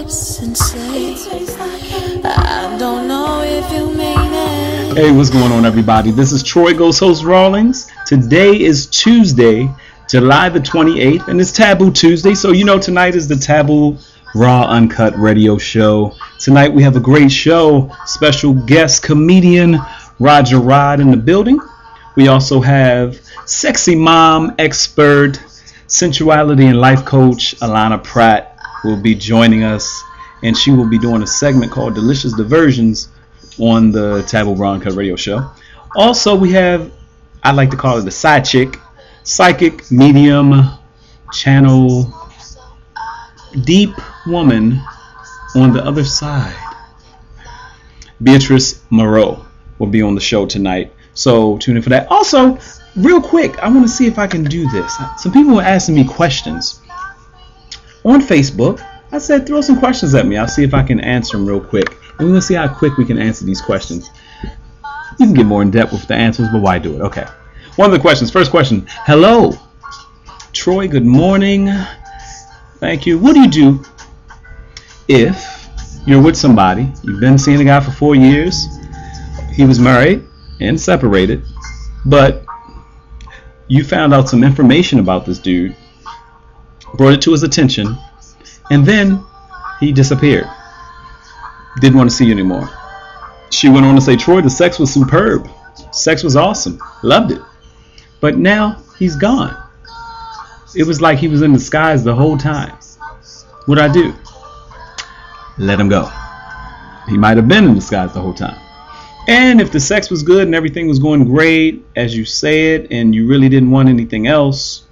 lips and say, I don't know if you mean it. Hey, what's going on, everybody? This is Troy Ghost Host Rawlings. Today is Tuesday, July the 28th, and it's Taboo Tuesday. So you know tonight is the Taboo Raw Uncut radio show. Tonight we have a great show. Special guest comedian Roger Rod in the building. We also have sexy mom expert, sensuality and life coach Alana Pratt will be joining us, and she will be doing a segment called Delicious Diversions on the Taboo Raw Uncut radio show. Also, we have, I like to call it the side chick, psychic, medium, channel, deep woman on the other side. Beatrice Moreau will be on the show tonight, so tune in for that. Also, real quick, I want to see if I can do this. Some people were asking me questions on Facebook. I said throw some questions at me. I'll see if I can answer them real quick. And we're going to see how quick we can answer these questions. You can get more in depth with the answers, but why do it? Okay. One of the questions. First question. Hello. Troy, good morning. Thank you. What do you do if you're with somebody? You've been seeing a guy for 4 years. He was married and separated, but you found out some information about this dude, brought it to his attention, and then he disappeared. Didn't want to see you anymore. She went on to say, Troy, the sex was superb. Sex was awesome. Loved it. But now he's gone. It was like he was in disguise the whole time. What'd I do? Let him go. He might have been in disguise the whole time. And if the sex was good and everything was going great, as you said, and you really didn't want anything else,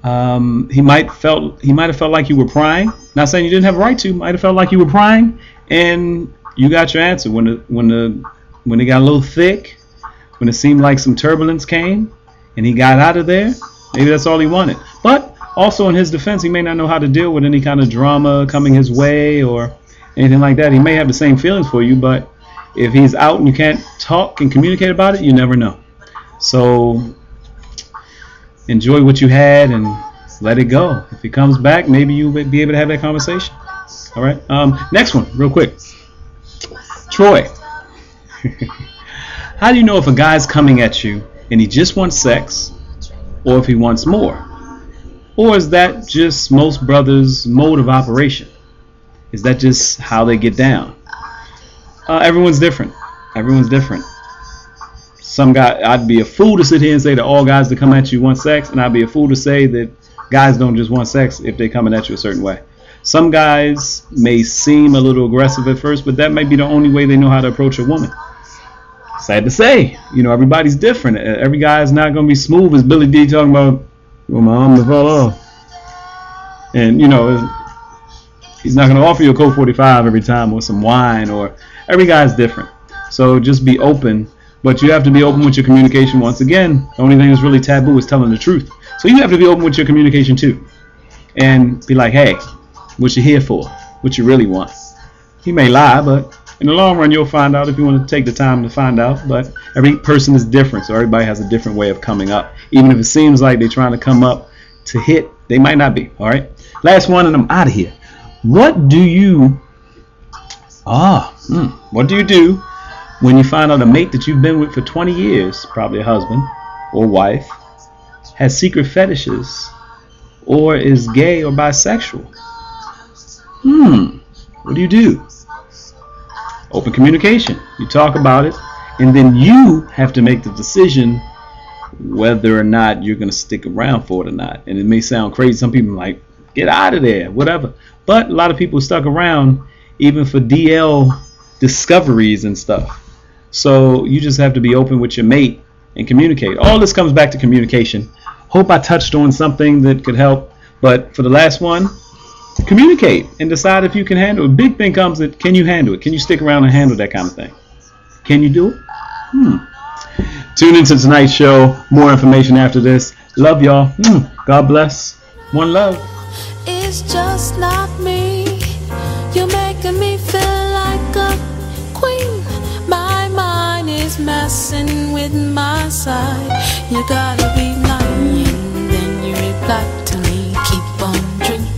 he might have felt like you were prying. Not saying you didn't have a right to. Might have felt like you were prying, and you got your answer when it got a little thick, when it seemed like some turbulence came, and he got out of there. Maybe that's all he wanted. But also in his defense, he may not know how to deal with any kind of drama coming his way or anything like that. He may have the same feelings for you, but if he's out and you can't talk and communicate about it, you never know. So enjoy what you had and let it go. If he comes back, maybe you'll be able to have that conversation. All right. Next one, real quick. Troy, how do you know if a guy's coming at you and he just wants sex, or if he wants more? Or is that just most brothers' mode of operation? Is that just how they get down? Everyone's different. Everyone's different. Some guy, I'd be a fool to sit here and say that all guys that come at you want sex, and I'd be a fool to say that guys don't just want sex if they're coming at you a certain way. Some guys may seem a little aggressive at first, but that may be the only way they know how to approach a woman. Sad to say, everybody's different. Every guy is not going to be smooth as Billy D talking about, well, my arm fell off. And, he's not going to offer you a Coke 45 every time or some wine, or every guy's different. So just be open, but you have to be open with your communication. Once again, the only thing that's really taboo is telling the truth. So you have to be open with your communication too, and be like, hey, what you here for? What you really want? He may lie, but in the long run, you'll find out if you want to take the time to find out. But every person is different, so everybody has a different way of coming up. Even if it seems like they're trying to come up to hit, they might not be. All right. Last one, and I'm out of here. What do you do when you find out a mate that you've been with for 20 years, probably a husband or wife, has secret fetishes or is gay or bisexual? What do you do? Open communication. You talk about it, and then you have to make the decision whether or not you're going to stick around for it or not. And it may sound crazy. Some people are like, get out of there, whatever. But a lot of people stuck around even for DL discoveries and stuff. So you just have to be open with your mate and communicate. All this comes back to communication. Hope I touched on something that could help. But for the last one, communicate and decide if you can handle it. Big thing comes that, can you handle it? Can you stick around and handle that kind of thing? Can you do it? Tune into tonight's show. More information after this. Love y'all. God bless. One love. It's just not me. You're making me feel like a queen. My mind is messing with my side. You gotta be lying. Then you reply to me, keep on drinking.